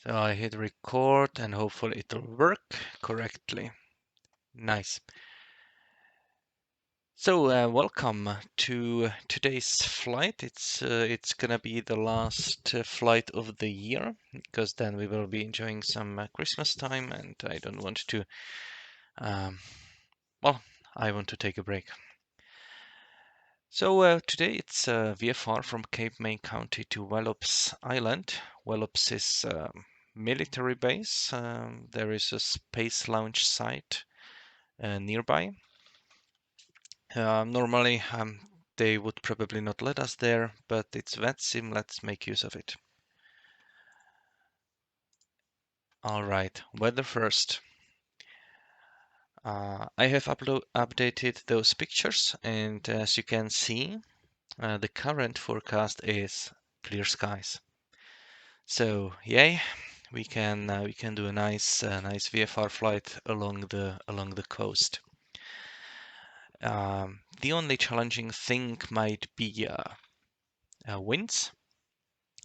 So I hit record and hopefully it'll work correctly. Nice. So welcome to today's flight. It's gonna be the last flight of the year because then we will be enjoying some Christmas time, and I don't want to. Um, well, I want to take a break. So today it's VFR from Cape May County to Wallops Island. Wallops is a military base. There is a space launch site nearby. Normally, they would probably not let us there, but it's VATSIM, let's make use of it. All right, weather first. I have updated those pictures, and as you can see, the current forecast is clear skies. So yay, we can do a nice VFR flight along the coast. The only challenging thing might be winds,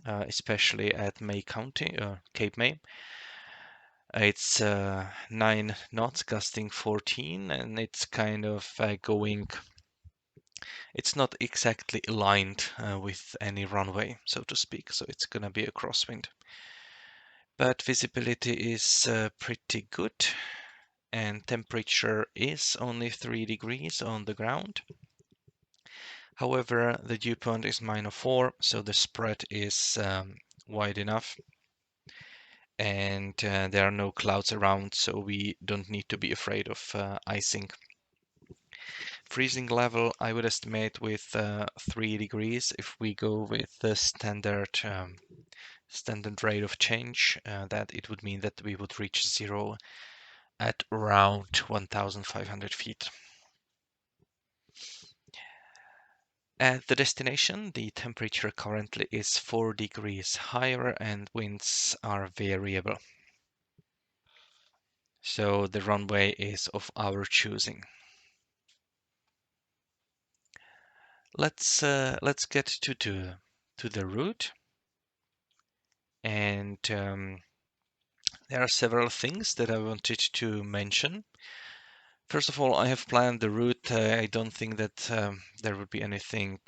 especially at May County, Cape May. It's 9 knots, gusting 14, and it's kind of going. It's not exactly aligned with any runway, so to speak. So it's gonna be a crosswind. But visibility is pretty good, and temperature is only 3 degrees on the ground. However, the dew point is -4, so the spread is wide enough, and there are no clouds around, so we don't need to be afraid of icing. Freezing level, I would estimate with 3 degrees if we go with the standard rate of change, that it would mean that we would reach 0 at around 1,500 feet. At the destination, the temperature currently is 4 degrees higher and winds are variable. So the runway is of our choosing. Let's get to the route, and there are several things that I wanted to mention. First of all, I have planned the route. I don't think that there would be anything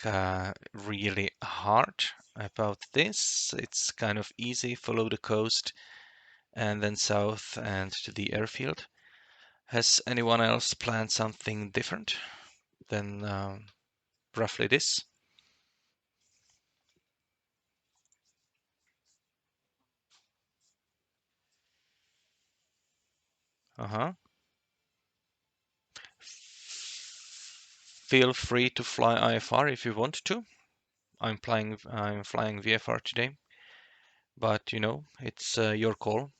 really hard about this. It's kind of easy. Follow the coast and then south and to the airfield. Has anyone else planned something different than roughly this? Uh-huh. Feel free to fly IFR if you want to. I'm flying VFR today, but you know, it's your call.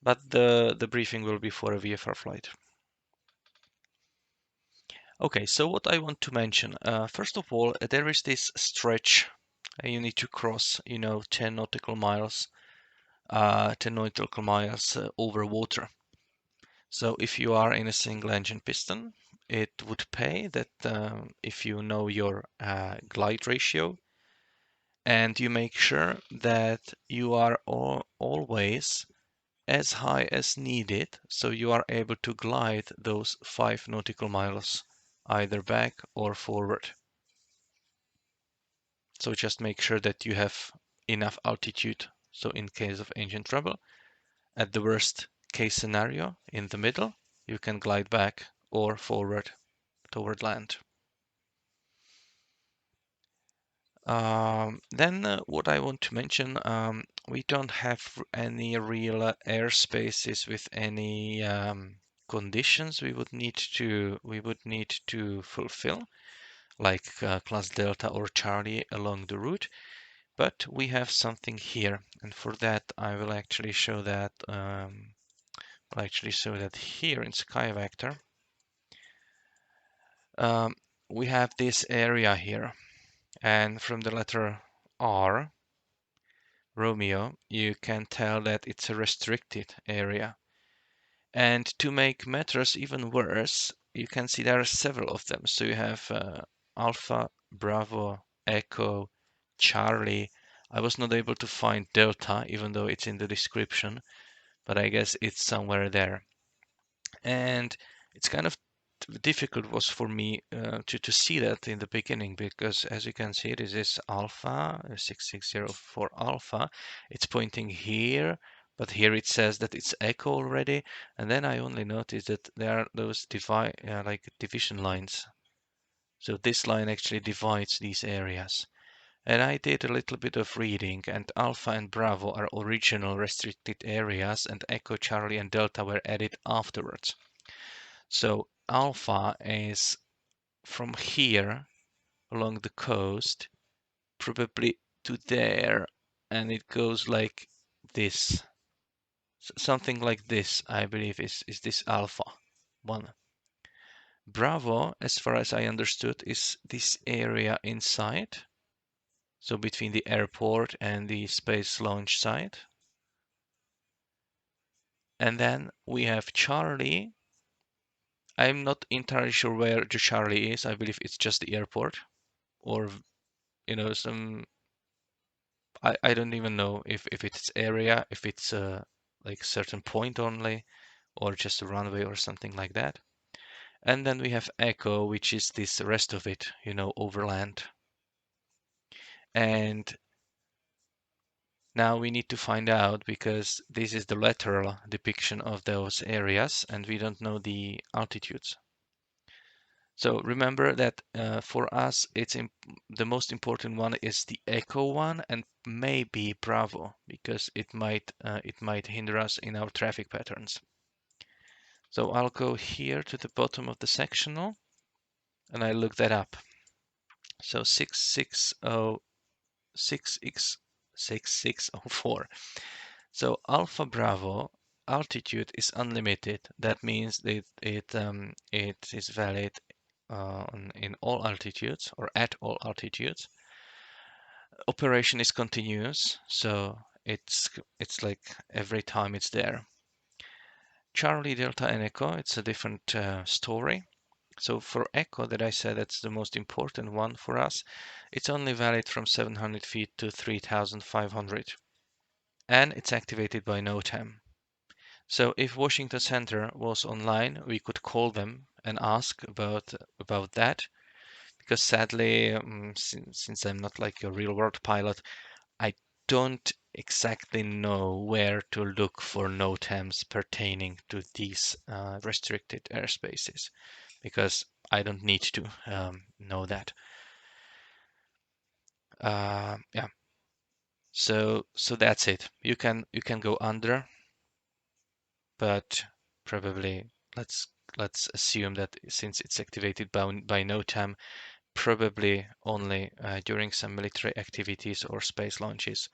But the briefing will be for a VFR flight. Okay, so what I want to mention, first of all, there is this stretch you need to cross, 10 nautical miles, 10 nautical miles over water. So if you are in a single engine piston, it would pay that if you know your glide ratio, and you make sure that you are always as high as needed, so you are able to glide those 5 nautical miles either back or forward. So just make sure that you have enough altitude. So in case of engine trouble, at the worst case scenario, in the middle, you can glide back or forward toward land. Then what I want to mention, we don't have any real airspaces with any conditions we would need to fulfill, like class Delta or Charlie along the route. But we have something here, and for that I will actually show that. Here in SkyVector. Um, we have this area here, and from the letter R, Romeo, you can tell that it's a restricted area. And to make matters even worse, you can see there are several of them. So you have Alpha, Bravo, Echo, Charlie, I was not able to find delta, even though it's in the description, but I guess it's somewhere there. And it's kind of difficult was for me to see that in the beginning, because as you can see, this is alpha 6604 alpha. It's pointing here, but here it says that it's echo already. And then I only noticed that there are those like division lines. So this line actually divides these areas. And I did a little bit of reading, and Alpha and Bravo are original restricted areas, and Echo, Charlie, and Delta were added afterwards. So Alpha is from here along the coast, probably to there, and it goes like this. Something like this, I believe, is this Alpha one. Bravo, as far as I understood, is this area inside. So between the airport and the space launch site. And then we have Charlie. I'm not entirely sure where the Charlie is. I believe it's just the airport, or some. I don't even know if it's area, if it's like a certain point only, or just a runway or something like that. And then we have Echo, which is this rest of it, overland. And now we need to find out, because this is the lateral depiction of those areas and we don't know the altitudes. So remember that for us, the most important one is the Echo one and maybe Bravo, because it might hinder us in our traffic patterns. So I'll go here to the bottom of the sectional and I look that up. So 6604. So Alpha Bravo altitude is unlimited. That means that it is valid in all altitudes or at all altitudes. Operation is continuous, so it's like every time it's there. Charlie, Delta, and Echo, it's a different story. So for Echo that I said that's the most important one for us, it's only valid from 700 feet to 3,500. And it's activated by NOTAM. So if Washington Center was online, we could call them and ask about that. Because sadly, since I'm not like a real world pilot, I don't exactly know where to look for NOTAMs pertaining to these restricted airspaces, because I don't need to know that. Yeah. So that's it. You can go under, but probably let's assume that since it's activated by NOTAM, probably only during some military activities or space launches,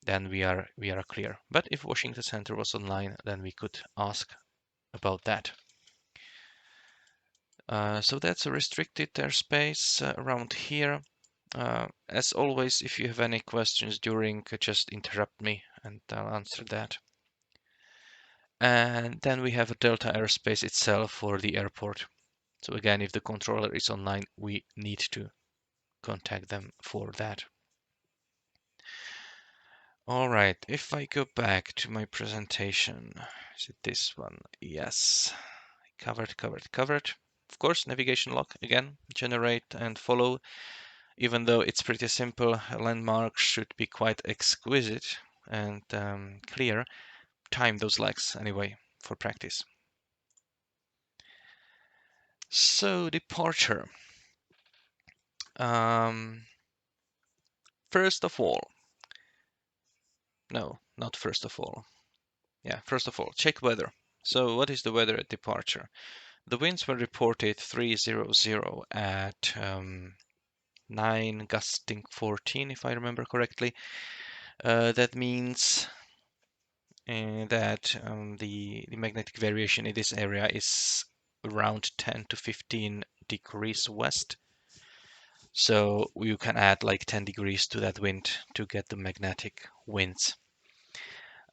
then we are clear. But if Washington Center was online, then we could ask about that. So that's a restricted airspace around here. As always, if you have any questions during, just interrupt me and I'll answer that. And then we have a Delta airspace itself for the airport. So again, if the controller is online, we need to contact them for that. All right, if I go back to my presentation, is it this one? Yes, covered. Of course, navigation log again, generate and follow. Even though it's pretty simple, landmarks should be quite exquisite and clear. Time those legs anyway for practice. So departure. First of all, no, not first of all. Yeah, first of all, check weather. So what is the weather at departure? The winds were reported 300 at 9 gusting 14, if I remember correctly. That means that the magnetic variation in this area is around 10 to 15 degrees west. So you can add like 10 degrees to that wind to get the magnetic winds.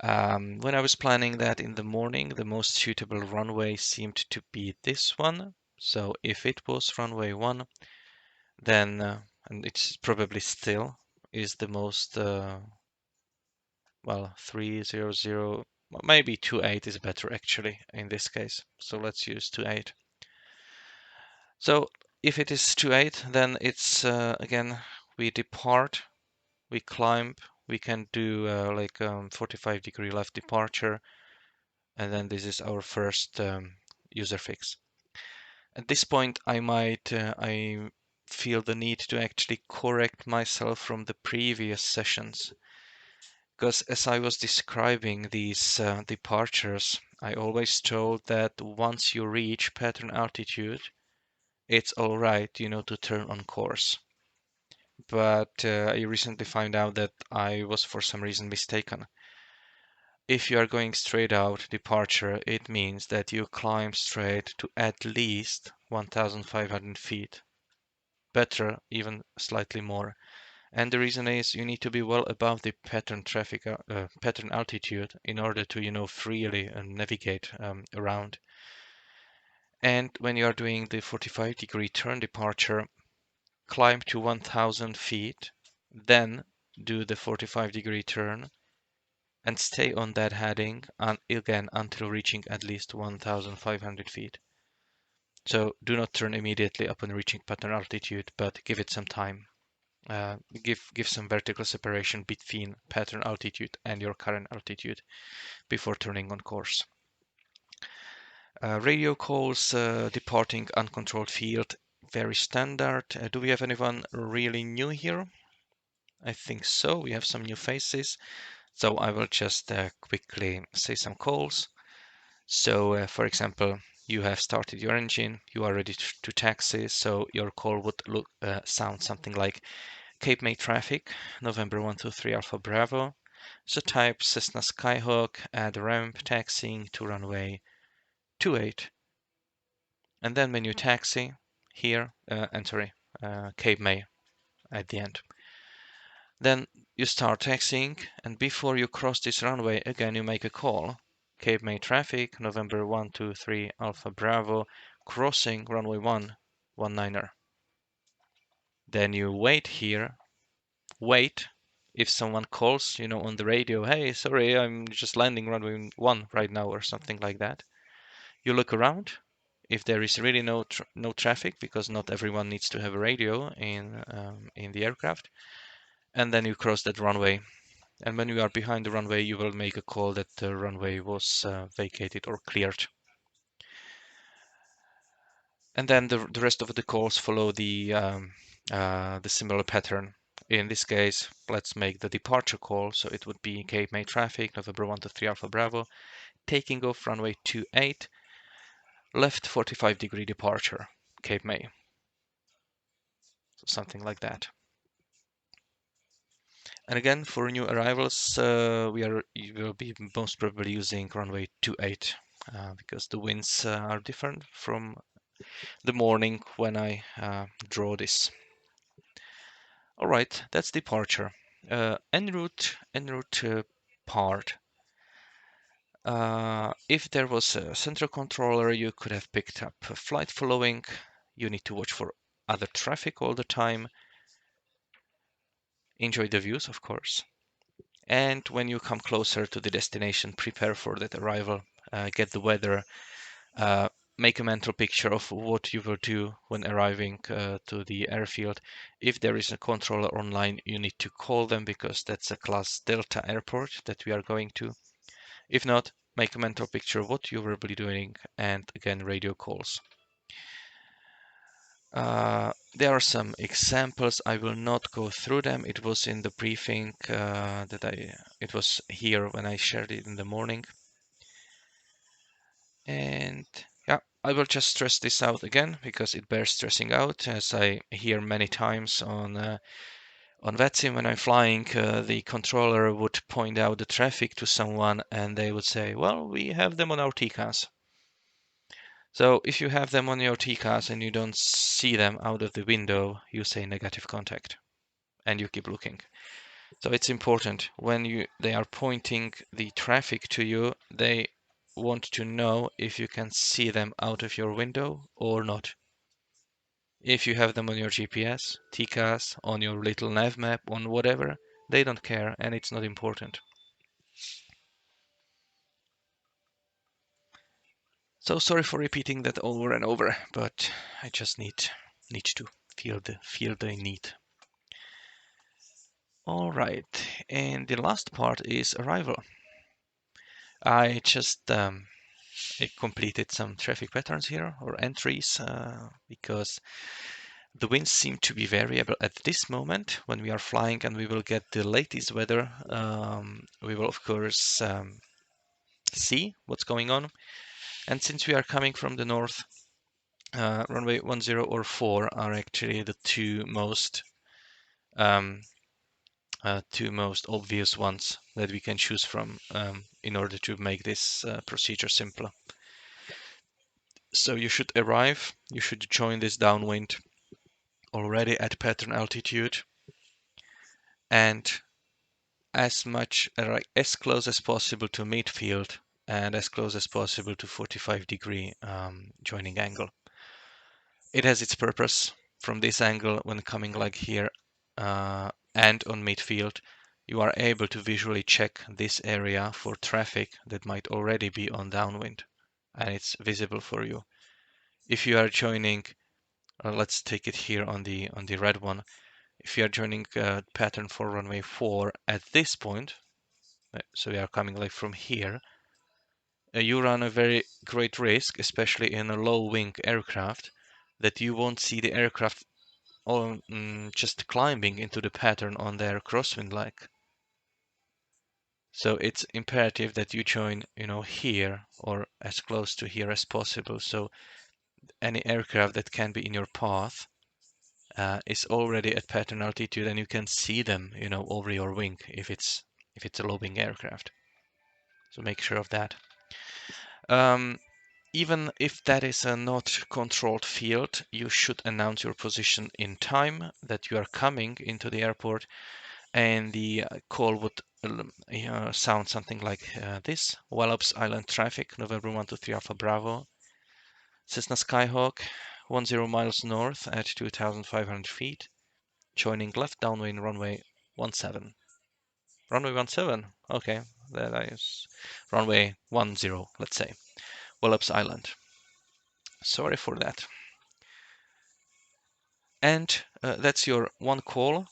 When I was planning that in the morning, the most suitable runway seemed to be this one. So if it was runway 1, then, and it's probably still, is the most, well, 300, maybe 28 is better actually in this case. So let's use 28. So if it is 28, then it's, again, we depart, we climb, we can do like 45-degree left departure, and then this is our first user fix. At this point, I feel the need to actually correct myself from the previous sessions, because as I was describing these departures, I always told that once you reach pattern altitude, it's all right, to turn on course. But I recently found out that I was for some reason mistaken. If you are going straight out departure, it means that you climb straight to at least 1,500 feet. Better, even slightly more. And the reason is you need to be well above the pattern pattern altitude in order to, freely navigate around. And when you are doing the 45-degree turn departure, climb to 1,000 feet, then do the 45-degree turn, and stay on that heading again until reaching at least 1,500 feet. So do not turn immediately upon reaching pattern altitude, but give it some time. Give some vertical separation between pattern altitude and your current altitude before turning on course. Radio calls, departing uncontrolled field, very standard. Do we have anyone really new here? I think so. We have some new faces. So I will just quickly say some calls. So for example, you have started your engine, you are ready to taxi, so your call would sound something like Cape May traffic, November 123 Alpha Bravo. So type Cessna Skyhawk, add ramp, taxiing to runway 28. And then when you taxi here, Cape May at the end. Then you start taxiing, and before you cross this runway, again you make a call. Cape May traffic, November 123 Alpha Bravo, crossing runway 19er. Then you wait here, wait. If someone calls, on the radio, hey, sorry, I'm just landing runway 1 right now, or something like that. You look around. If there is really no traffic, because not everyone needs to have a radio in the aircraft, and then you cross that runway. And when you are behind the runway, you will make a call that the runway was vacated or cleared. And then the rest of the calls follow the similar pattern. In this case, let's make the departure call. So it would be Cape May traffic, November 123 Alpha Bravo, taking off runway 28, left 45-degree departure, Cape May. So something like that. And again, for new arrivals, you will be most probably using runway 28 because the winds are different from the morning when I draw this. All right, that's departure. En route part. If there was a central controller, you could have picked up a flight following. You need to watch for other traffic all the time. Enjoy the views, of course. And when you come closer to the destination, prepare for that arrival, get the weather, make a mental picture of what you will do when arriving to the airfield. If there is a controller online, you need to call them because that's a class Delta airport that we are going to. If not, make a mental picture of what you will be doing, and again, radio calls. There are some examples. I will not go through them. It was in the briefing it was here when I shared it in the morning. And yeah, I will just stress this out again because it bears stressing out, as I hear many times on VATSTAR when I'm flying, the controller would point out the traffic to someone and they would say, well, we have them on our TCAS. So if you have them on your TCAS and you don't see them out of the window, you say negative contact and you keep looking. So it's important when they are pointing the traffic to you, they want to know if you can see them out of your window or not. If you have them on your GPS, TCAS, on your little nav map, on whatever, they don't care and it's not important. So sorry for repeating that over and over, but I just need to feel the need. All right, and the last part is arrival. I just completed some traffic patterns here or entries because the winds seem to be variable at this moment when we are flying, and we will get the latest weather. We will of course see what's going on, and since we are coming from the north, runway 10 or 4 are actually the um, two most obvious ones that we can choose from in order to make this procedure simpler. So you should join this downwind already at pattern altitude, and as close as possible to midfield and as close as possible to 45-degree joining angle. It has its purpose. From this angle, when coming like here and on midfield, you are able to visually check this area for traffic that might already be on downwind, and it's visible for you. If you are joining, let's take it here on the red one. If you are joining pattern for runway 4 at this point, so we are coming like from here, you run a very great risk, especially in a low wing aircraft, that you won't see the aircraft just climbing into the pattern on their crosswind leg. So it's imperative that you join, here or as close to here as possible. So any aircraft that can be in your path is already at pattern altitude, and you can see them, over your wing if it's a low wing aircraft. So make sure of that. Even if that is a not controlled field, you should announce your position in time that you are coming into the airport, and the call would sound something like this. Wallops Island traffic, November 123 Alpha Bravo, Cessna Skyhawk, 10 miles north at 2,500 feet, joining left downwind runway 17. Runway 17, okay, that is runway 10, let's say, Wallops Island. Sorry for that. And that's your one call.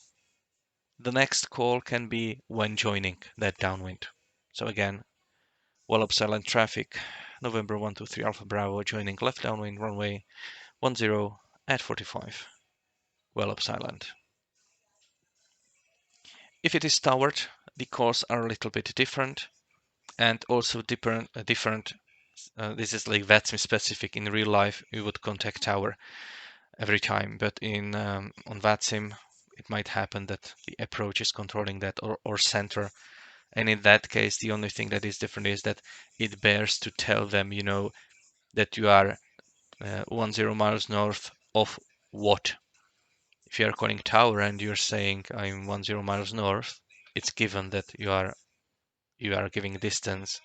The next call can be when joining that downwind. So again, Wallops Island traffic, November 123 Alpha Bravo, joining left downwind runway 10 at 45, Wallops Island. If it is towered, the calls are a little bit different, and also different. This is like VATSTAR specific. In real life, we would contact tower every time, but in on VATSIM, it might happen that the approach is controlling that, or center. And in that case, the only thing that is different is that it bears to tell them, that you are 10 miles north of what. If you are calling tower and you're saying I'm 10 miles north, it's given that you are giving distance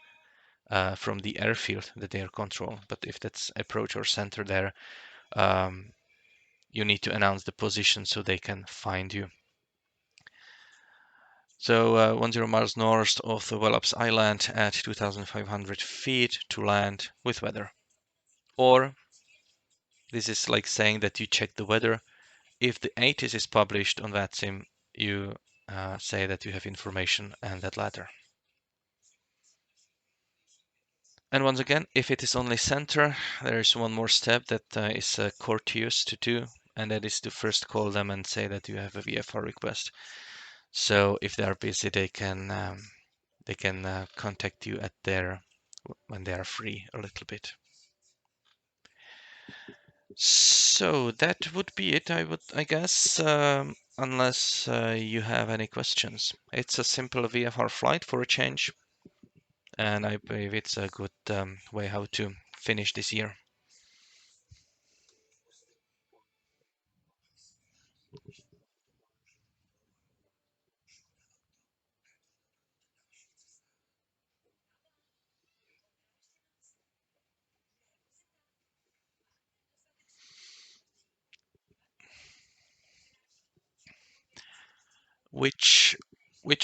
from the airfield that they are control. But if that's approach or center there, you need to announce the position so they can find you. So 10 miles north of the Wallops Island at 2,500 feet to land with weather. Or this is like saying that you check the weather. If the ATIS is published on VATSIM, you say that you have information and that ladder. And once again, if it is only center, there is one more step that is courteous to do, and that is to first call them and say that you have a VFR request. So if they are busy, they can contact you when they are free a little bit. So that would be it, I guess, unless you have any questions. It's a simple VFR flight for a change, and I believe it's a good way how to finish this year. Which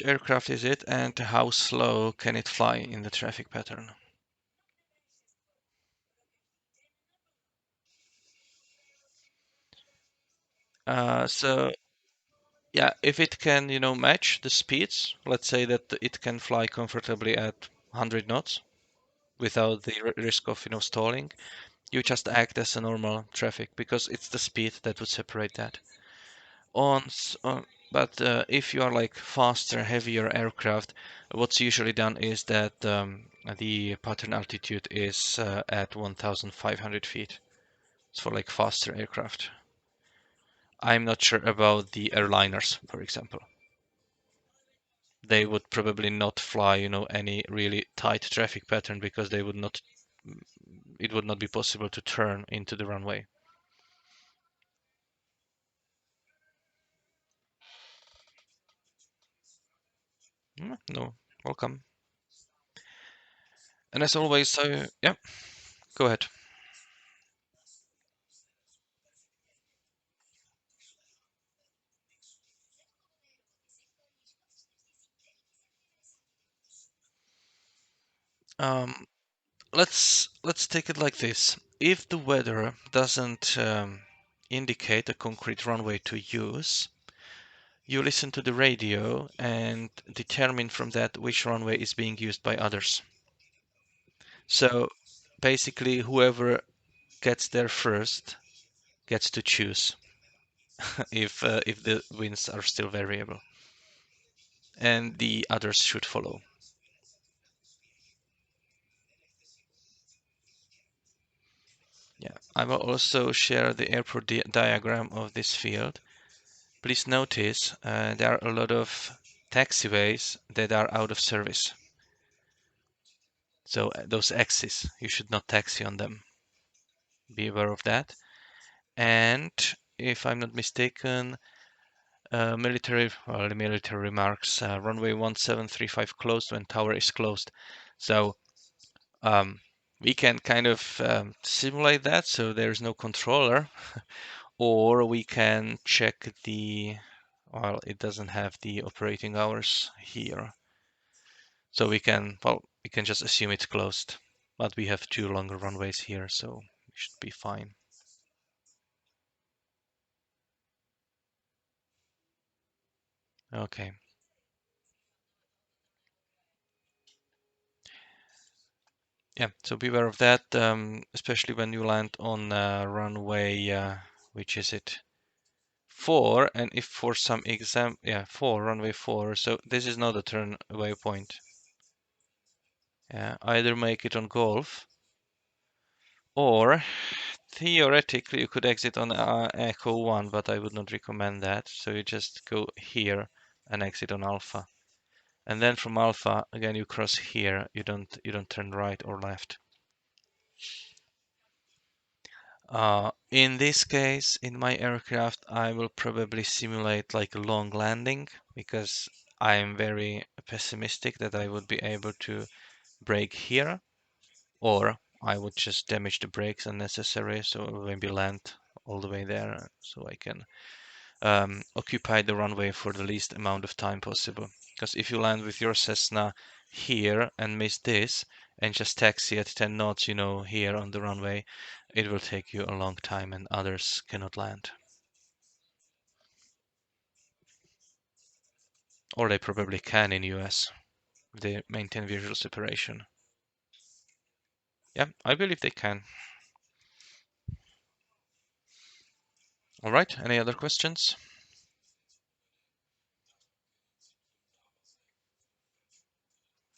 aircraft is it, and how slow can it fly in the traffic pattern? So yeah, if it can, match the speeds, let's say that it can fly comfortably at 100 knots without the risk of, stalling, you just act as a normal traffic because it's the speed that would separate that. But if you are like faster, heavier aircraft, what's usually done is that the pattern altitude is at 1,500 feet. It's for like faster aircraft. I'm not sure about the airliners, for example. They would probably not fly, any really tight traffic pattern because they would not, it would not be possible to turn into the runway. No, welcome. And as always, yeah, go ahead. Um, let's take it like this. If the weather doesn't indicate a concrete runway to use, you listen to the radio and determine from that which runway is being used by others. So basically, whoever gets there first gets to choose if the winds are still variable, and the others should follow. Yeah, I will also share the airport diagram of this field. Please notice there are a lot of taxiways that are out of service. So those axes, you should not taxi on them. Be aware of that. And if I'm not mistaken, military remarks, runway 1735 closed when tower is closed. So um, we can kind of simulate that so there's no controller, or we can check well, it doesn't have the operating hours here. So we can just assume it's closed. But we have two longer runways here, so we should be fine. Okay. Yeah, so beware of that, especially when you land on runway, which is it? 4, and if for some yeah, 4, runway 4, so this is not a turn away point. Yeah, either make it on Golf, or theoretically you could exit on Echo 1, but I would not recommend that. So you just go here and exit on Alpha. And then from Alpha, again, you cross here. You don't turn right or left. In this case, in my aircraft, I will probably simulate like a long landing because I am very pessimistic that I would be able to brake here, or I would just damage the brakes unnecessary, so maybe land all the way there so I can occupy the runway for the least amount of time possible. Because if you land with your Cessna here and miss this and just taxi at 10 knots, here on the runway, it will take you a long time and others cannot land. Or they probably can in US if they maintain visual separation. Yeah, I believe they can. All right, any other questions?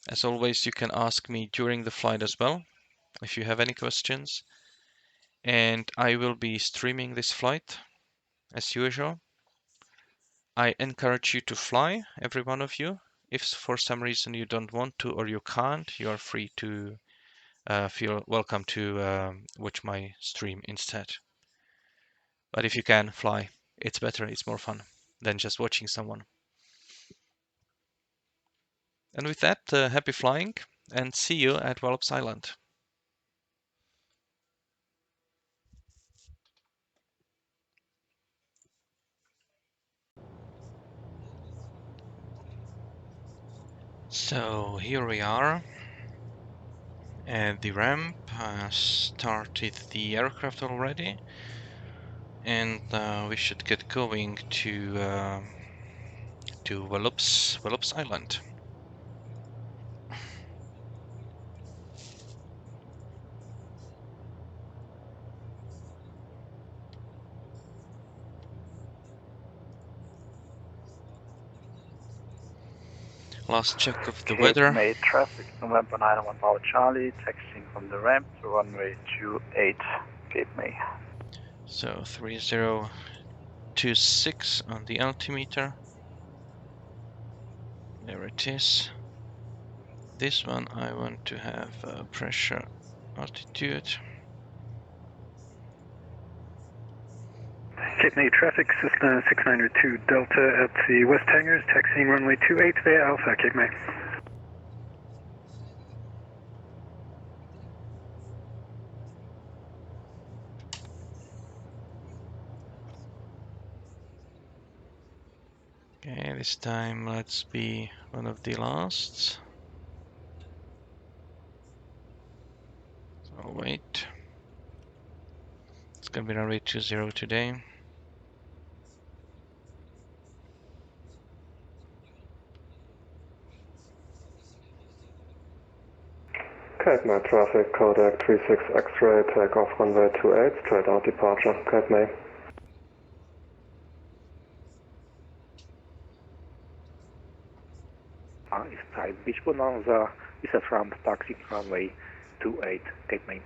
As always, you can ask me during the flight as well if you have any questions. And I will be streaming this flight as usual. I encourage you to fly, every one of you. If for some reason you don't want to or you can't, you are free to feel welcome to watch my stream instead. But if you can fly, it's better, it's more fun than just watching someone. And with that, happy flying and see you at Wallops Island. So here we are at the ramp. Started the aircraft already, and we should get going to Wallops Island. Last check of the Cape weather. May traffic, November 911 Bravo Charlie, taxiing from the ramp to runway 28, Cape May. So 3026 on the altimeter. There it is. This one I want to have pressure altitude. Cape May traffic, Cessna 6902 Delta at the West Hangars, taxiing runway 28 via Alpha, Cape May. Okay, this time let's be one of the last. So wait. It's gonna be runway 20 today. Cape May traffic, Kodak 36 X-ray, takeoff runway 28, straight out departure, Cape May. East side, Beach Bonanza, is at ramp, taxiing runway 28, Cape May.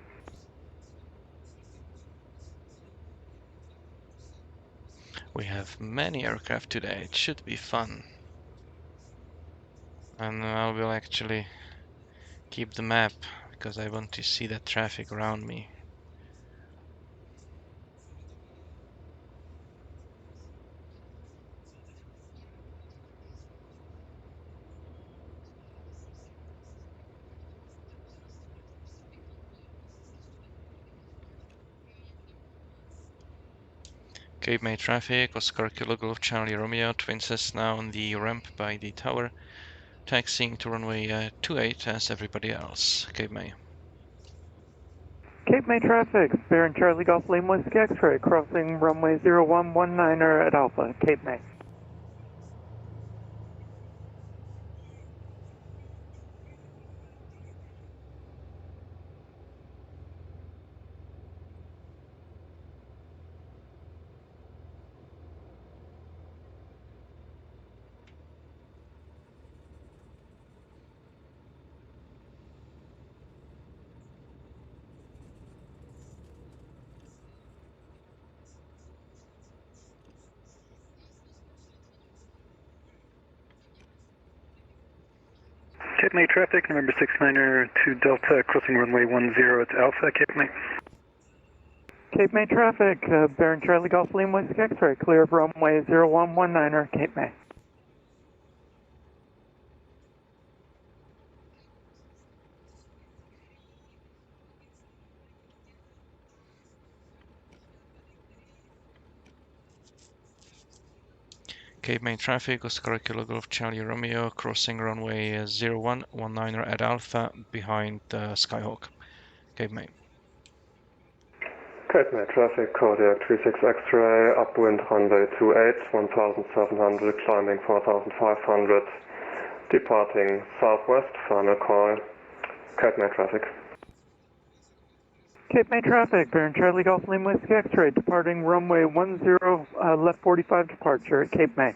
We have many aircraft today. It should be fun. And I will actually keep the map because I want to see that traffic around me. Cape May traffic, Oscar Kilo Golf Charlie Romeo, twin Cessna on the ramp by the tower, taxiing to runway 28 as everybody else. Cape May. Cape May traffic, Baron Charlie Golf Lane Whiskey X-ray, crossing runway 0119er at Alpha, Cape May. Cape May traffic, November 6902 Delta, crossing runway 10 at Alpha, Cape May. Cape May traffic, Baron Charlie Golf Lane Whiskey X-ray, clear of runway 0119er, Cape May. Cape May traffic, Oscar Kilo Golf Charlie Romeo, crossing runway 0119er at Alpha behind Skyhawk. Cape May. Cape May traffic, Kodiak 36 X-ray, upwind runway 28, 1700, climbing 4500, departing southwest, final call, Cape May traffic. Cape May traffic, Baron Charlie Golf Lane Whiskey X-ray, departing runway 10, left 45 departure at Cape May.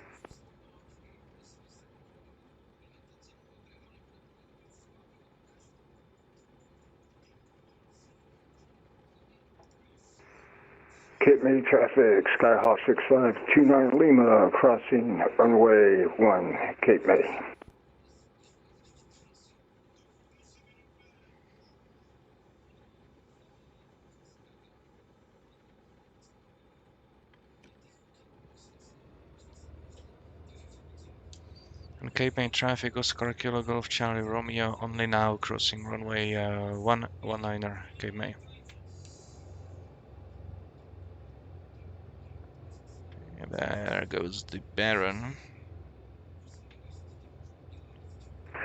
Cape May traffic, Skyhawk 6529 Lima, crossing runway 1, Cape May. And Cape May traffic, Oscar Kilo Golf Charlie Romeo, only now crossing runway 119er, Cape May. And there goes the Baron.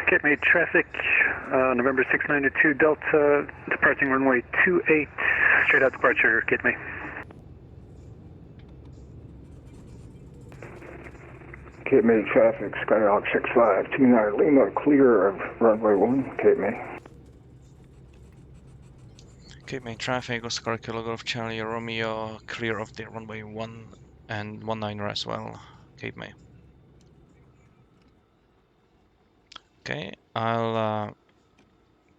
Cape May traffic, November 692 Delta, departing runway 28, straight out departure, Cape May. Cape May traffic, Skyhawk 6529 Lima, clear of runway 1, Cape May. Cape May traffic, Oscar Kilo Golf Charlie Romeo, clear of the runway 1 and 19 as well, Cape May. Okay, I'll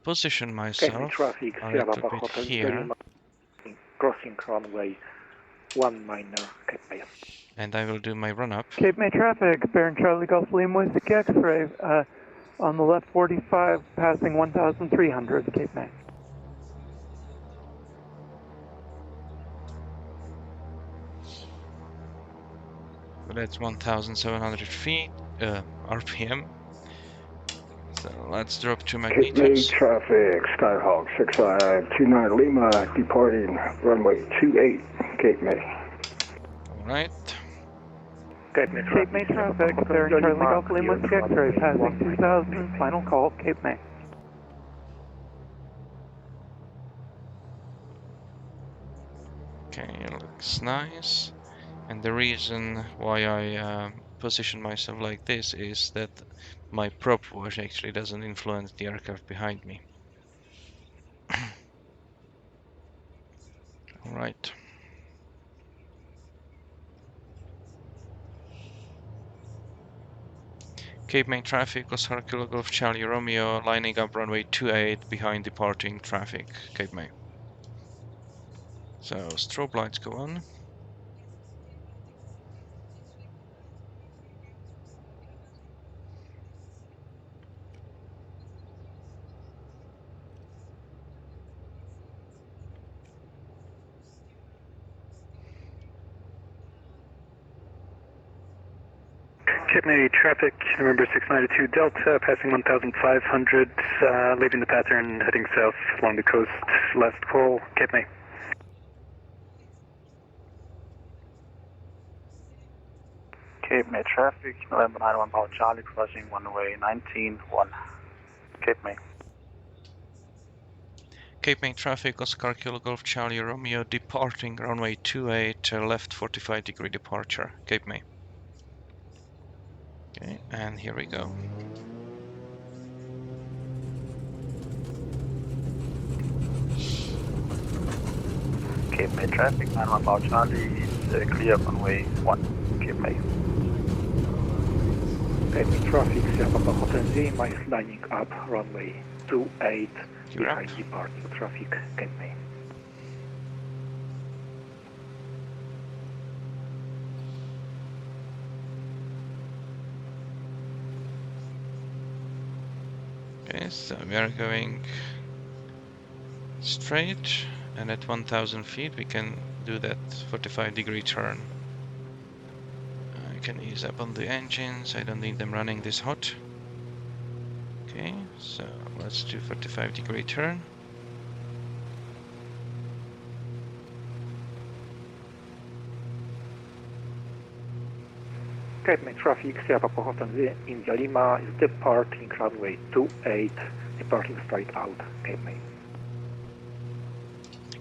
position myself traffic, a Sierra little Papa bit Hotel here, Lima, crossing runway 19, Cape May. and I will do my run-up. Cape May traffic, Baron Charlie Golf Lima Whiskey X-ray, on the left 45, passing 1,300, Cape May. So that's 1,700 feet, RPM. So let's drop to Cape May magnetos. traffic, Skyhawk 6529 Lima, departing runway 28, Cape May. Alright. Cape May Cape May traffic, Baron Charlie Golf Lima Whiskey X-ray, passing 2,000, final call, Cape May. Okay, it looks nice. And the reason why I position myself like this is that my prop wash actually doesn't influence the aircraft behind me. Alright. Cape May traffic, Oscar Kilo Golf Charlie Romeo, lining up runway 28 behind departing traffic, Cape May. So strobe lights go on. Cape May traffic, November 692 Delta, passing 1,500, leaving the pattern, heading south along the coast, last call, Cape May. Cape May traffic, November 91 Papa Charlie, crossing runway 19-1, Cape May. Cape May traffic, Oscar Kilo Golf Charlie Romeo, departing runway 28, left 45 degree departure, Cape May. Okay, and here we go. Cape May traffic, 91 Papa Charlie, is clear runway 1, Cape May. Cape May traffic, Sierra Papa Hotel Lima is lining up runway 28 You're up. behind departing traffic, Cape May. Okay, so we are going straight, and at 1,000 feet we can do that 45 degree turn. I can ease up on the engines, I don't need them running this hot. Okay, so let's do 45 degree turn. Cape May traffic, Sierra Papa Hotel India Lima is departing runway 28, departing straight out, Cape May.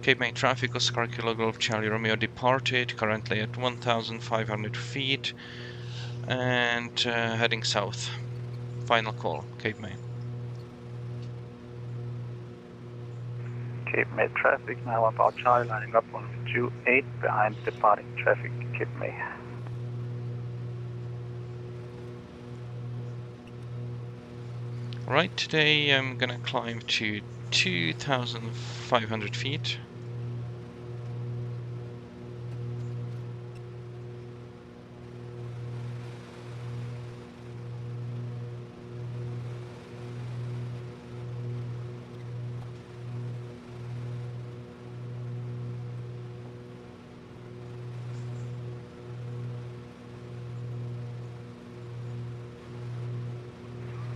Cape May traffic, Oscar Kilo Golf Charlie Romeo departed, currently at 1,500 feet and heading south. Final call, Cape May. Cape May traffic, 91 Papa Charlie, lining up on 28 behind departing traffic, Cape May. Right, today I'm gonna climb to 2,500 feet.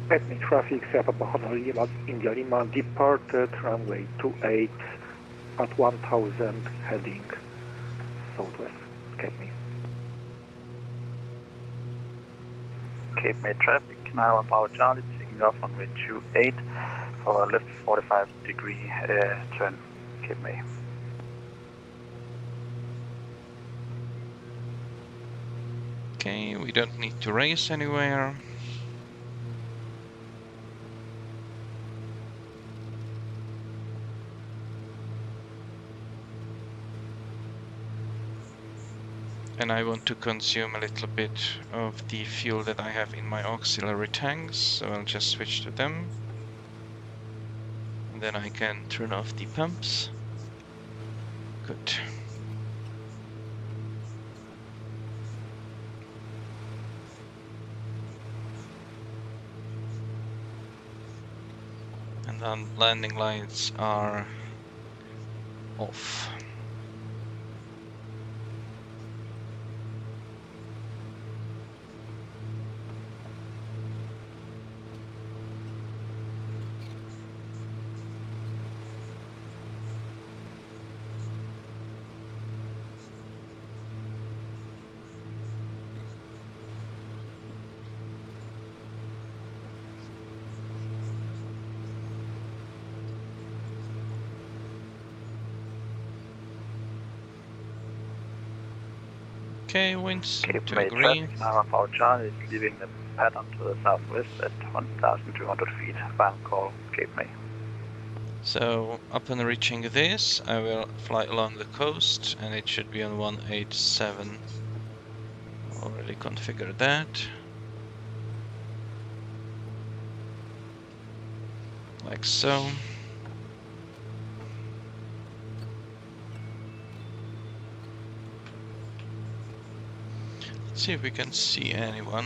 Cape May traffic, Sierra Papa Hotel Lima, India Lima departed runway 28 at 1,000 heading southwest, Cape May. Cape May traffic, 91 Papa Charlie, taking taking off runway 28 for a left 45 degree turn, Cape May. Okay, we don't need to race anywhere. And I want to consume a little bit of the fuel that I have in my auxiliary tanks, so I'll just switch to them. And then I can turn off the pumps. Good. And then landing lights are off. Okay, winds Cape to May agree. traffic now on Power Charlie is leaving the pattern to the southwest at 1,200 feet. Final call, Cape May. So upon reaching this, I will fly along the coast, and it should be on 187. Already configured that. Like so. Let's see if we can see anyone.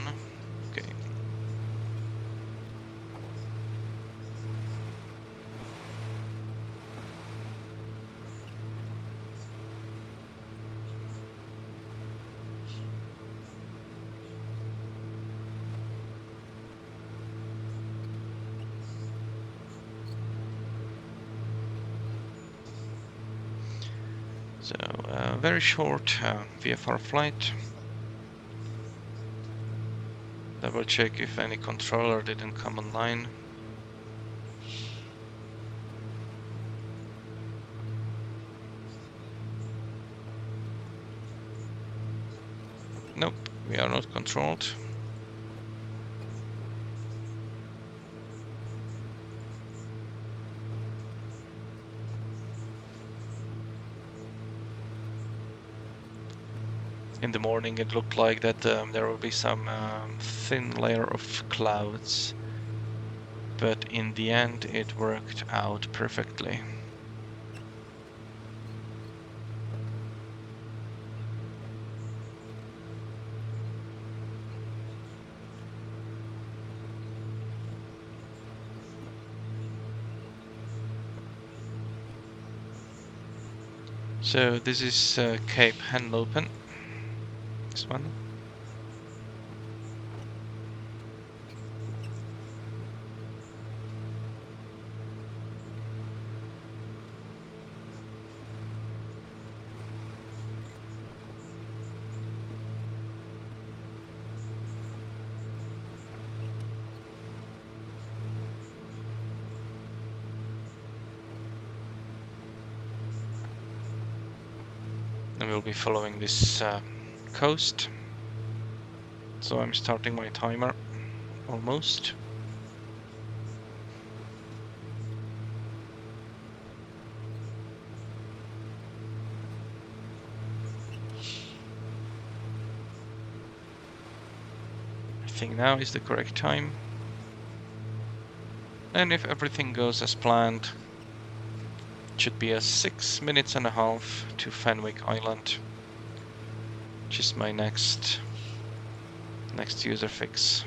Okay. So, very short VFR flight. Double check if any controller didn't come online. Nope, we are not controlled. In the morning it looked like that there will be some thin layer of clouds, but in the end it worked out perfectly. So this is Cape Henlopen. This one. And we'll be following this coast. So I'm starting my timer almost. I think now is the correct time. And if everything goes as planned, it should be a 6.5 minutes to Fenwick Island, which is my next user fix.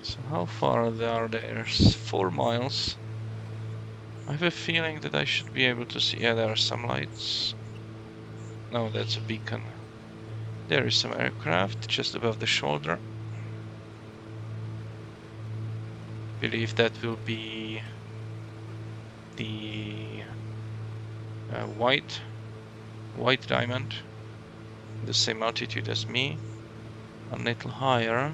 So how far are there? There's 4 miles. I have a feeling that I should be able to see. Yeah, there are some lights. No, that's a beacon. There is some aircraft just above the shoulder. Believe that will be the white diamond, the same altitude as me, a little higher.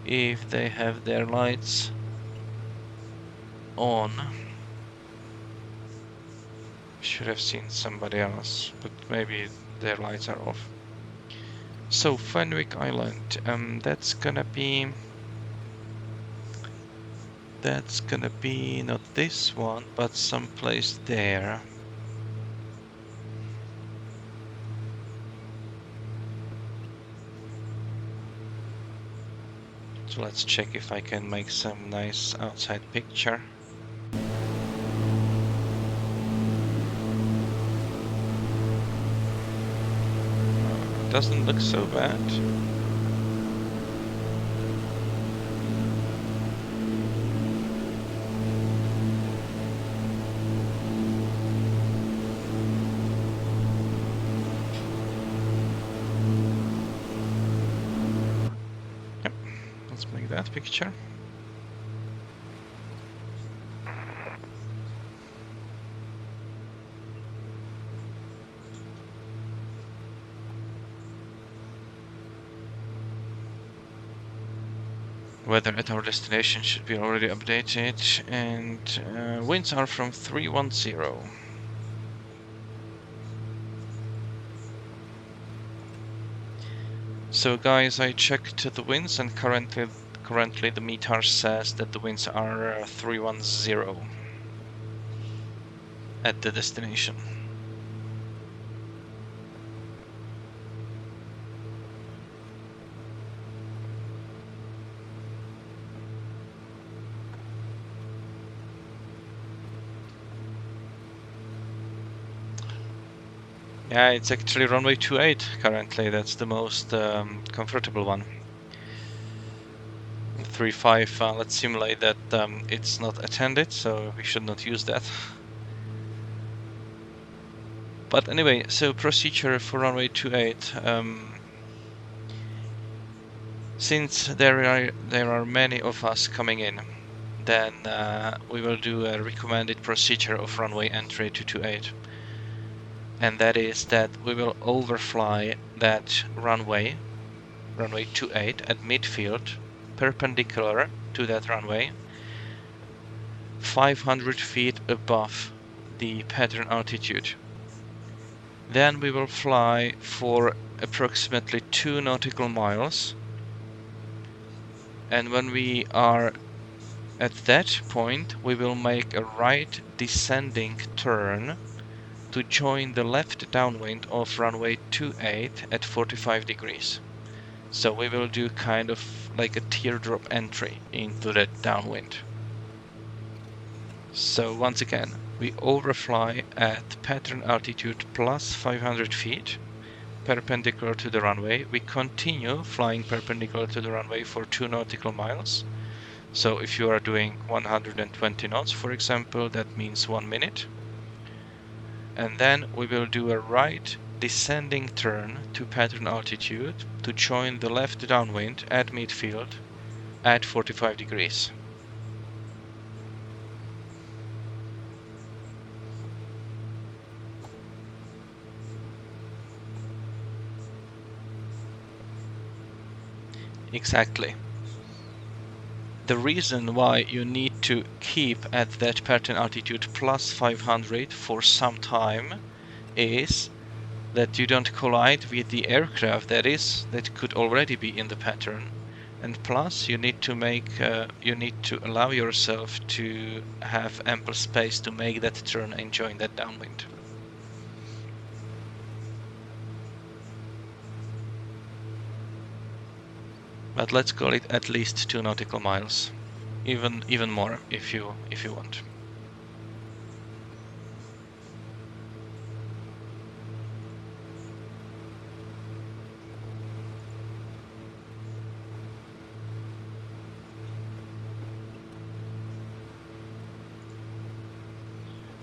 If they have their lights on, should have seen somebody else, but maybe their lights are off. So Fenwick Island, that's gonna be not this one, but someplace there. So let's check if I can make some nice outside picture. Doesn't look so bad. Yep, let's make that picture. Weather at our destination should be already updated, and winds are from 310. So guys, I checked the winds, and currently the METAR says that the winds are 310 at the destination. Yeah, it's actually runway 28 currently. That's the most comfortable one. 35, let's simulate that it's not attended, so we should not use that. But anyway, so procedure for runway 28. Since there are many of us coming in, then we will do a recommended procedure of runway entry to 28. And that is that we will overfly that runway 28 at midfield, perpendicular to that runway, 500 feet above the pattern altitude. Then we will fly for approximately 2 nautical miles, and when we are at that point, we will make a right descending turn to join the left downwind of runway 28 at 45 degrees. So we will do kind of like a teardrop entry into that downwind. So once again, we overfly at pattern altitude plus 500 feet, perpendicular to the runway. We continue flying perpendicular to the runway for 2 nautical miles. So if you are doing 120 knots, for example, that means 1 minute. And then we will do a right descending turn to pattern altitude to join the left downwind at midfield at 45 degrees. Exactly. The reason why you need to keep at that pattern altitude plus 500 for some time is that you don't collide with the aircraft that could already be in the pattern, and plus you need to allow yourself to have ample space to make that turn and join that downwind. But let's call it at least 2 nautical miles, even more if you want.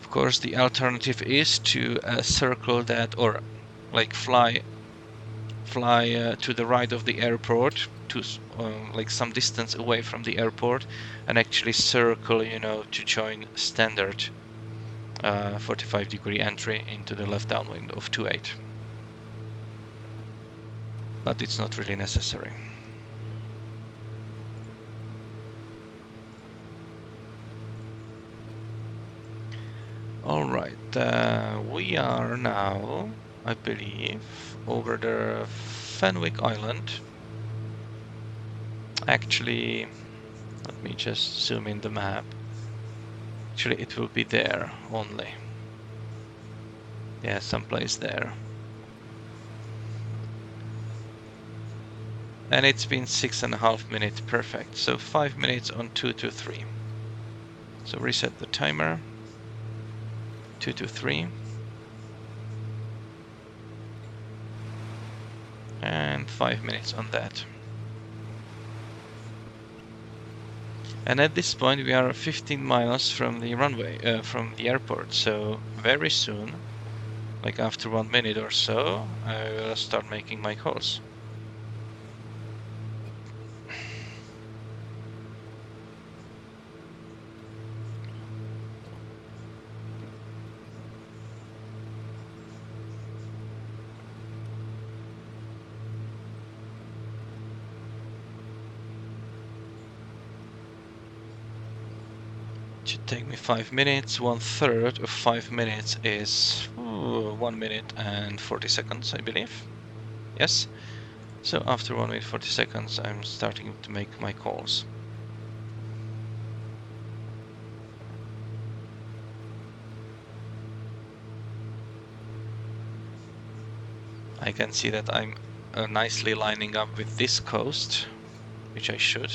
Of course, the alternative is to circle that, or like fly fly to the right of the airport, to like some distance away from the airport, and actually circle, you know, to join standard 45-degree entry into the left downwind of 28. But it's not really necessary. All right, we are now, I believe, over the Fenwick Island. Actually, let me just zoom in the map. Actually, it will be there only. Yeah, someplace there. And it's been 6.5 minutes, perfect. So 5 minutes on 223. So reset the timer. 223. And 5 minutes on that. And at this point we are 15 miles from the runway, from the airport. So very soon, like after 1 minute or so, I will start making my calls. Should take me 5 minutes. 1/3 of 5 minutes is 1 minute and 40 seconds, I believe. Yes. So after 1 minute 40 seconds, I'm starting to make my calls. I can see that I'm nicely lining up with this coast, which I should.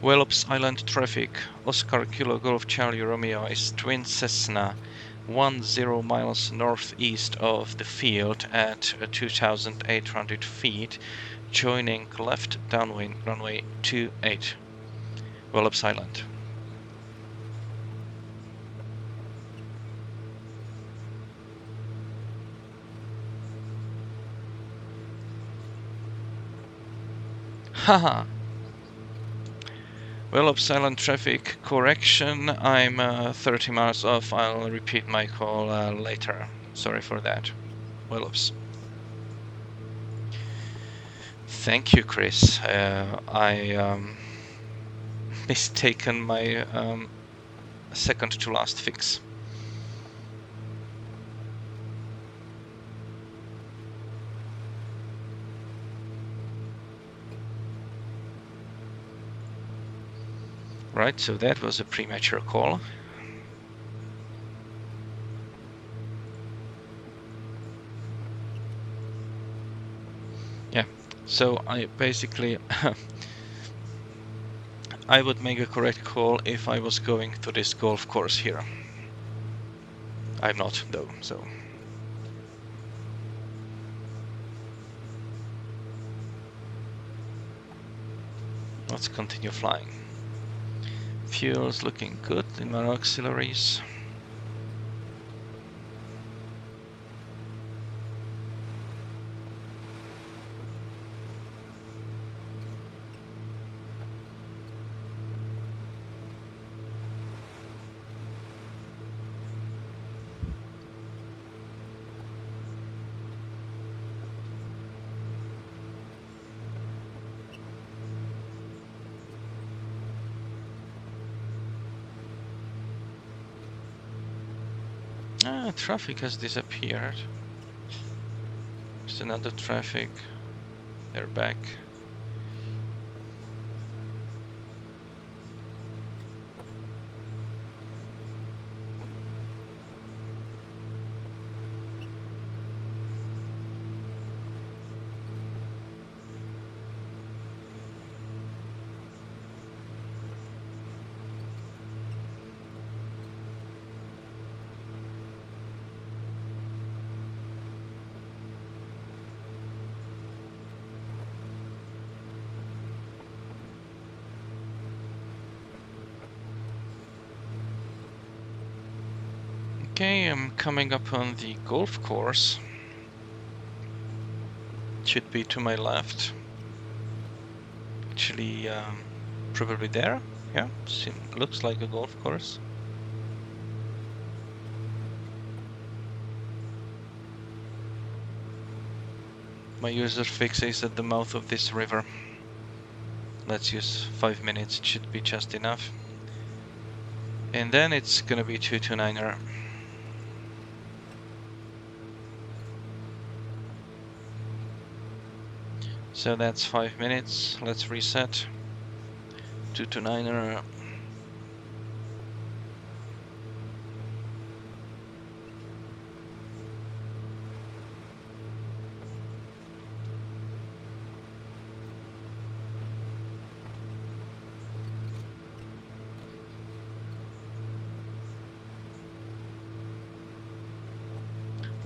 Wallops Island traffic, Oscar Kilo Golf Charlie Romeo is twin Cessna, 10 miles northeast of the field at 2,800 feet, joining left downwind runway 28, Wallops Island. Haha! Wallops Island traffic correction. I'm 30 miles off. I'll repeat my call later. Sorry for that. Wallops. Thank you, Chris. I mistaken my second to last fix. Right, so that was a premature call. Yeah, so I basically I would make a correct call if I was going to this golf course here. I'm not though, so. Let's continue flying. Fuel's looking good in my auxiliaries. Traffic has disappeared. There's another traffic. They're back. Okay, I'm coming up on the golf course. It should be to my left. Actually, probably there. Yeah, looks like a golf course. My user fix is at the mouth of this river. Let's use 5 minutes, it should be just enough. And then it's gonna be 229er. So that's 5 minutes. Let's reset. 229er.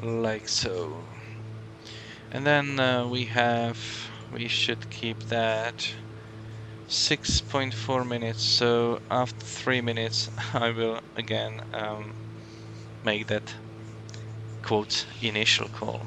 Like so. And then we should keep that 6.4 minutes. So after 3 minutes, I will again make that quote initial call.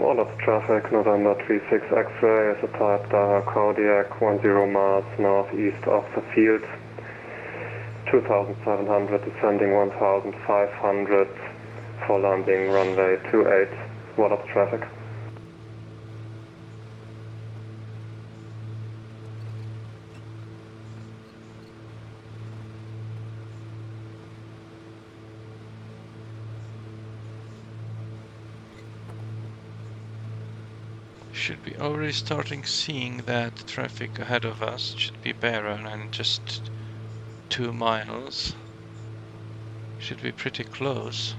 All of traffic, November 36 X-ray is a type cardiac 10 miles northeast of the field. 2,700 descending 1,500 for landing runway 28. What of traffic? Should be already starting seeing that traffic ahead of us. Should be barren and just 2 miles. Should be pretty close.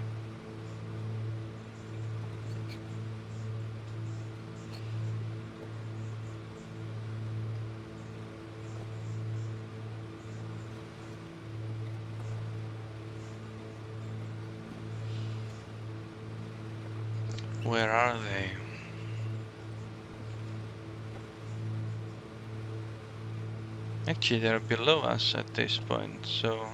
Where are they? Actually, they're below us at this point, so...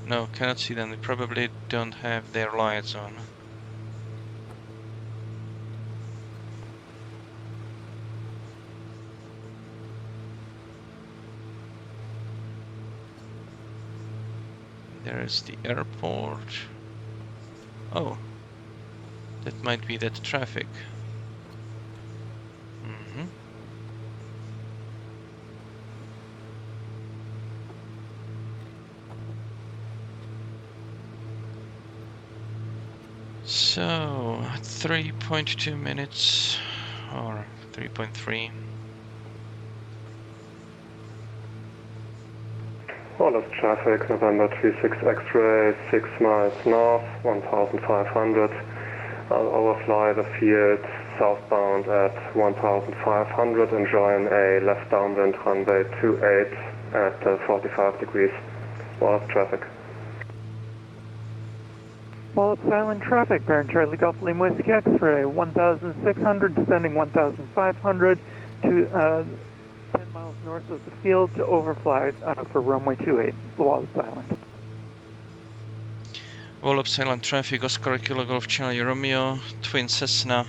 No, cannot see them. They probably don't have their lights on. There is the airport. Oh, that might be that traffic. So, 3.2 minutes, or 3.3. All of traffic, November 36 X-ray, 6 miles north, 1,500. I'll overfly the field southbound at 1,500 and join a left downwind runway 28 at 45 degrees. All of traffic. Wallop silent traffic, Baron Charlie Golf Lima Whiskey X-ray, 1,600, descending 1,500 to 10 miles north of the field to overfly for runway 28, Wallop silent. Wallop silent traffic, Oscar Kilo Golf Charlie Romeo, Twin Cessna,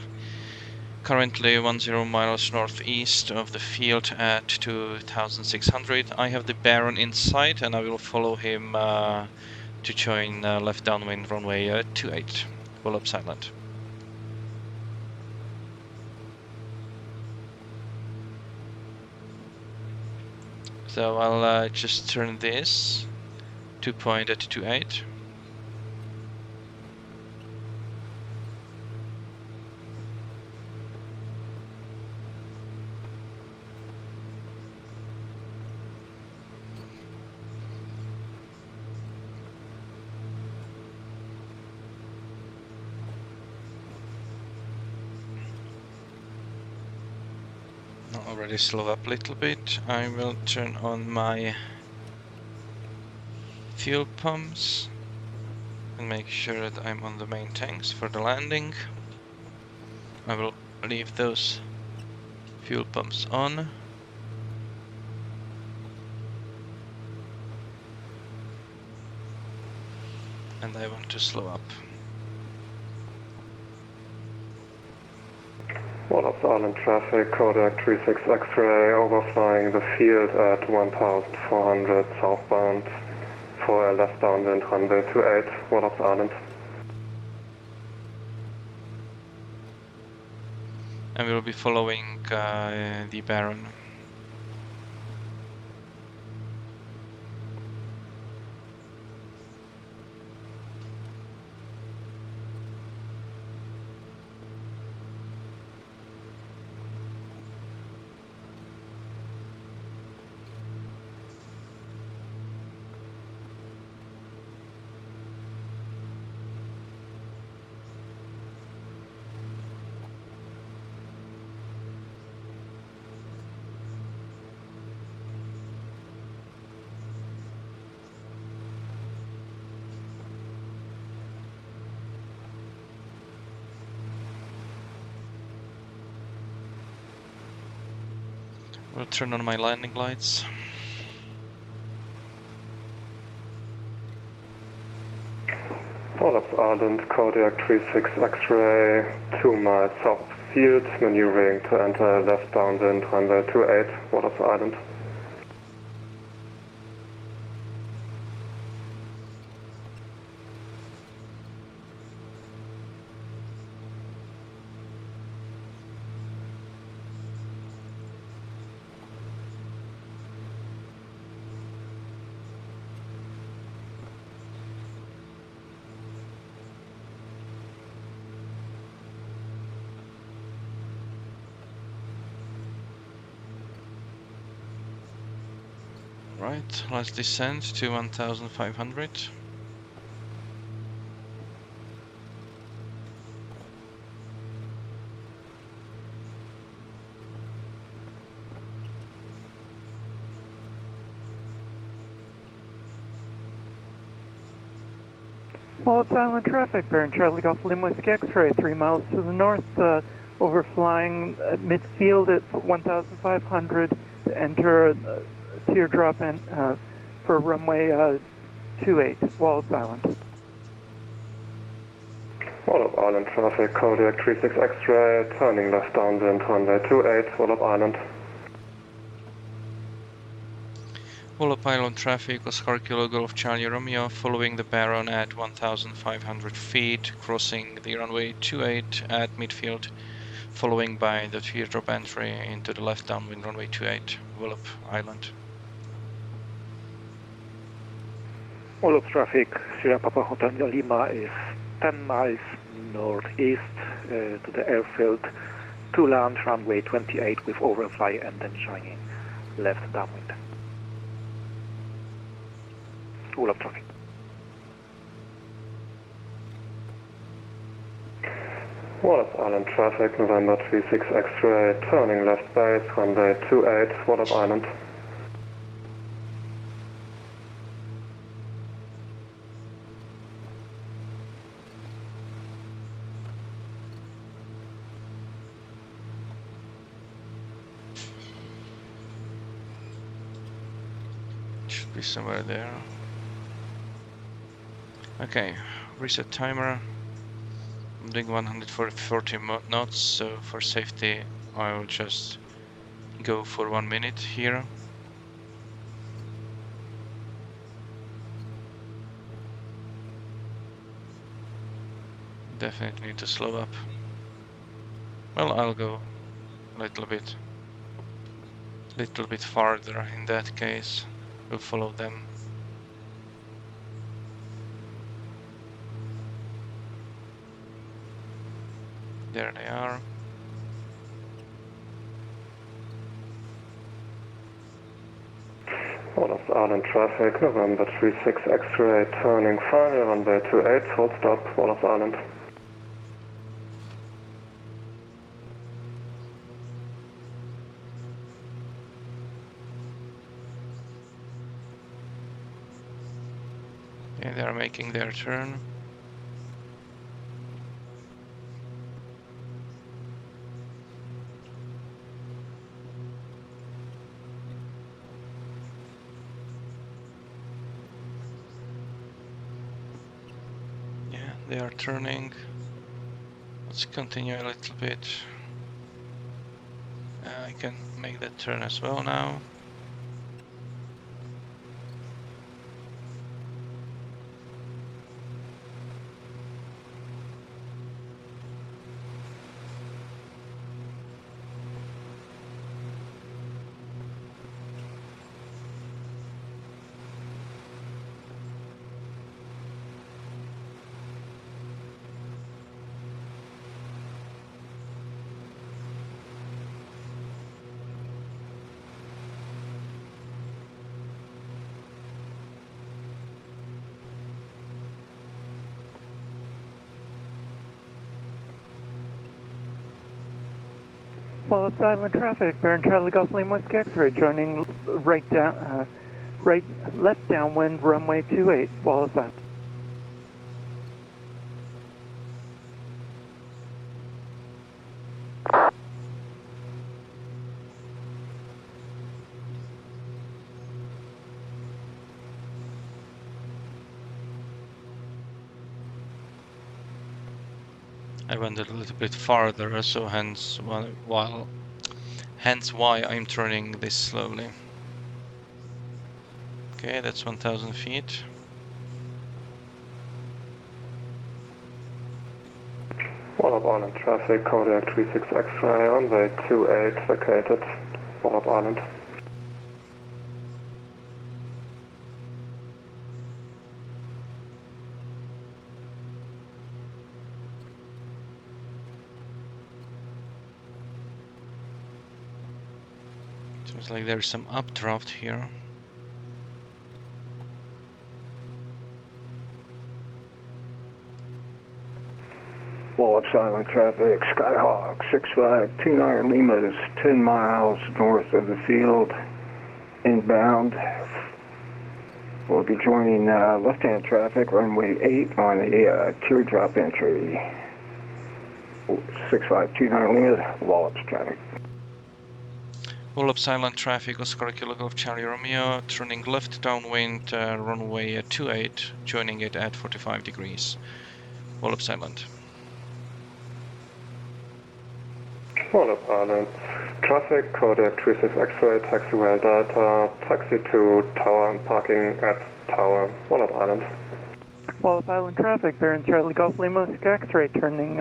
currently 10 miles northeast of the field at 2,600. I have the Baron in sight and I will follow him to join left downwind runway 28, Wallop silent. So I'll just turn this to point at 28. already slow up a little bit. I will turn on my fuel pumps and make sure that I'm on the main tanks for the landing. I will leave those fuel pumps on. And I want to slow up. Wallops Island traffic, Kodiak 36 X-ray, overflying the field at 1400 southbound for a left downwind runway 28, Wallops Island. And we will be following the Baron. We'll turn on my landing lights. Wallops Island, Kodiak 36 X-ray, 2 miles south of field, maneuvering to enter left downwind runway 28, Wallops Island. Right, let's descend to 1500. Wallops Island traffic, Baron Charlie Golf Lima Whiskey X-ray, 3 miles to the north, overflying at midfield at 1,500 to enter teardrop and for runway 28, Wallops Island. Wallops Island traffic, Kodiak 36 X-ray, turning left downwind runway 28, Wallops Island. Wallops Island traffic, Oscar Kilo Golf Charlie Romeo, following the Baron at 1,500 feet, crossing the runway 28 at midfield, following by the teardrop entry into the left downwind runway 28, Wallops Island. Wallops traffic, Sierra Papa Hotel Lima is 10 miles northeast to the airfield, to land runway 28 with overfly and then shining left downwind. Wallops traffic. Wallops Island traffic, November 36 X-ray, turning left base, runway 28, Wallops Island. Should be somewhere there. Okay, reset timer. I'm doing 140 knots, so for safety I will just go for 1 minute here. Definitely need to slow up. Well, I'll go a little bit farther in that case. We'll follow them. There they are. Wallops Island traffic, November 36 X-ray, turning final runway 28, full stop, Wallops Island. making their turn. Yeah, they are turning. Let's continue a little bit. I can make that turn as well now. Well, it's silent traffic. Baron Charlie Golf Lima Whiskey X-ray joining right down, left downwind runway 28. Wallace Island. I went a little bit farther, so hence why I'm turning this slowly. Okay, that's 1,000 feet. Wallop Island traffic, Kodiak 36 X-ray, runway 28 vacated, Wallop Island. Seems like there's some updraft here. Wallop Island traffic, Skyhawk 6529 Lima is 10 miles north of the field, inbound. We'll be joining left-hand traffic, runway 8 on the teardrop entry. 6529 Lima, Wallop's traffic. Wallop Island traffic, Oscar Kilo Golf Charlie Romeo, turning left downwind, runway 28, joining it at 45 degrees. Wallop Island. Wallop Island traffic, Kodiak 36 X-ray, taxi well data, taxi to tower and parking at tower, Wallop Island. Wallop Island traffic. Baron Charlie Golf Lima Whiskey X-ray turning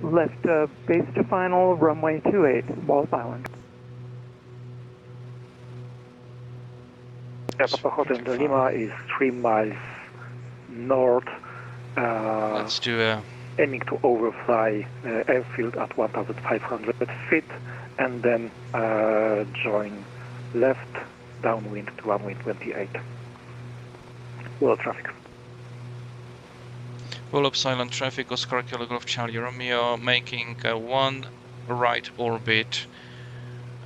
left base to final runway 28. Wallop Island. Papa Hotel Lima is 3 miles north. Let's do a Aiming to overfly airfield at 1,500 feet and then join left downwind to runway 28. World traffic. Wallop Island traffic, Oscar Kilo Golf Charlie Romeo, making one right orbit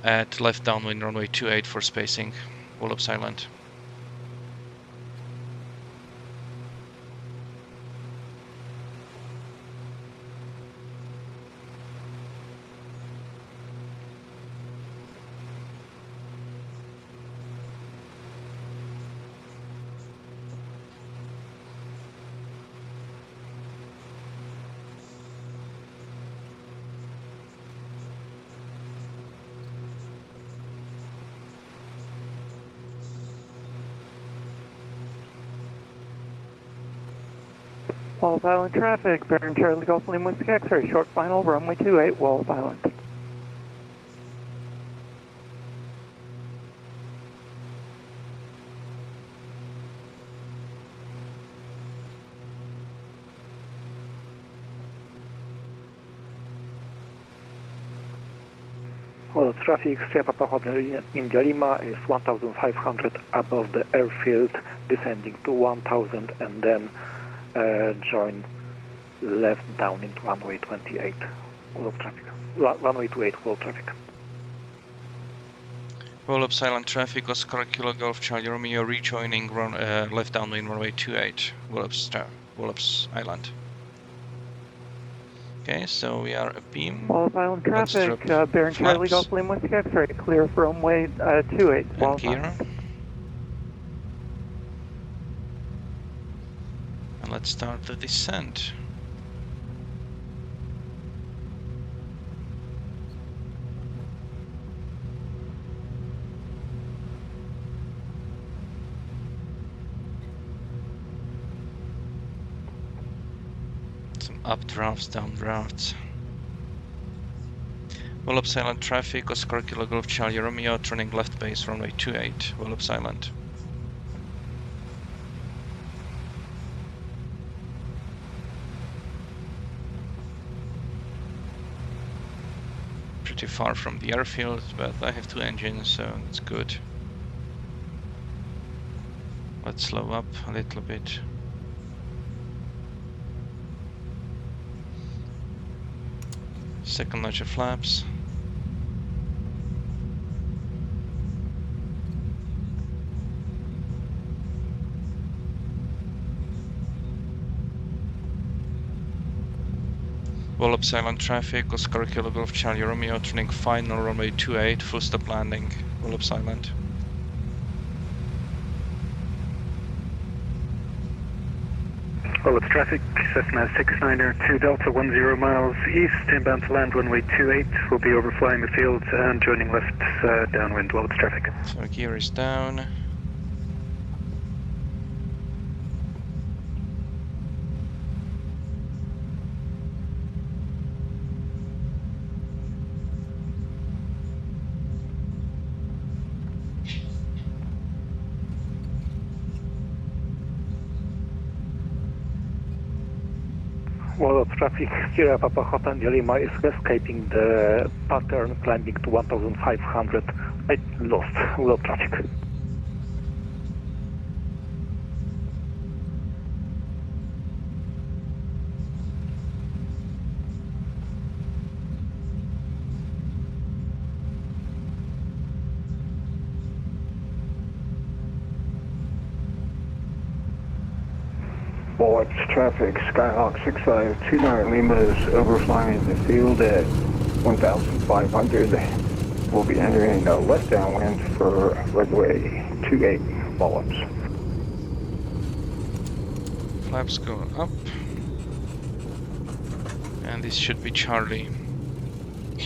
at left downwind runway 28 for spacing. Wallop Island. Wallop Island traffic. Baron Charlie Golf Lima Whiskey X-ray short final runway 28. Wallop Island. Well, traffic Papa Hotel India Lima is 1,500 above the airfield, descending to 1,000 and then join left down into runway 28. All of traffic. Runway 28, all traffic. Roll up silent traffic, Oscar Kilo Golf Charlie Romeo rejoining left downwind runway 28, Wallops Island. Okay, so we are abeam. Wallops Island Let's traffic, drop bearing Charlie flaps Golf Lima Whiskey X-ray, clear for runway 28, and Wallops gear. Island. And let's start the descent. Some updrafts, downdrafts. Wallops Island traffic, Oscar Kilo Golf Charlie Romeo turning left base runway 28, Wallops Island. Pretty far from the airfield, but I have 2 engines, so it's good. Let's slow up a little bit. Second notch of flaps. Wallops Island traffic, Oscar Kilo Golf Charlie Romeo turning final runway 28, full stop landing, Wallops Island. Wallops traffic, Cessna 692 Delta 10 miles east, inbound to land runway 28. We'll be overflying the field and joining left downwind, Wallops traffic. So gear is down. Wallops traffic, Sierra Papa Hotel Lima is escaping the pattern, climbing to 1,500. I lost Wallops traffic. Wallops traffic, Skyhawk 6529 Lima is overflying the field at 1,500. We'll be entering a left downwind for runway 28, Wallops. Flaps go up. And this should be Charlie.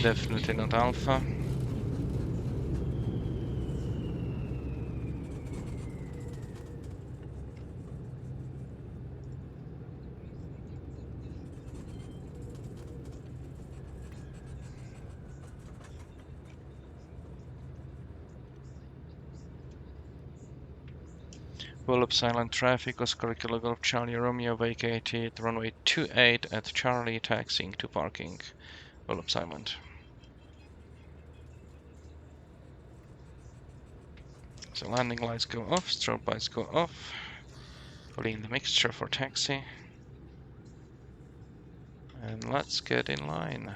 Definitely not Alpha. Wallops Island traffic, Oscar Kilo Golf Charlie Romeo vacated runway 28 at Charlie, taxiing to parking, Wallops Island. So landing lights go off, strobe lights go off. Putting in the mixture for taxi. And let's get in line.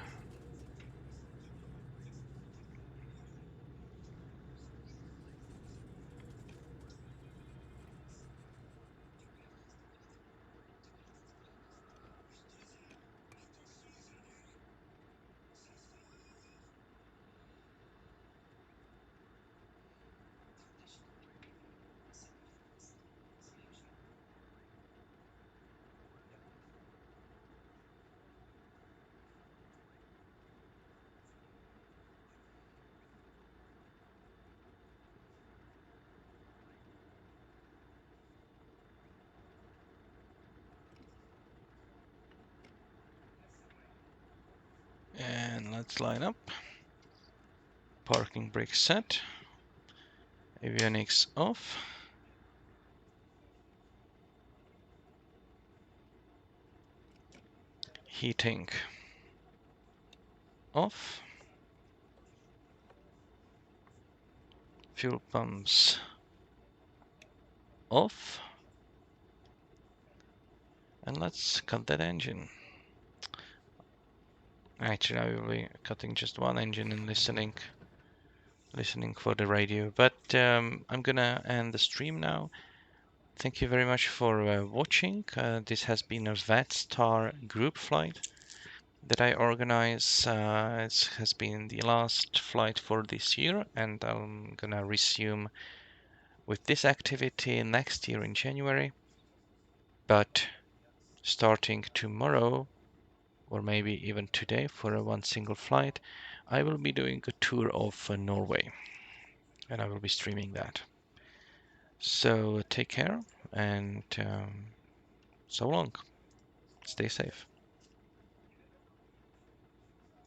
And let's line up. Parking brake set. Avionics off. Heating off. Fuel pumps off. And let's cut that engine. Actually, I will be cutting just one engine and listening listening for the radio. But I'm gonna end the stream now. Thank you very much for watching. This has been a VATSTAR group flight that I organize. It has been the last flight for this year, and I'm gonna resume with this activity next year in January. But starting tomorrow, or maybe even today for one single flight, I will be doing a tour of Norway, and I will be streaming that. So take care, and so long. Stay safe.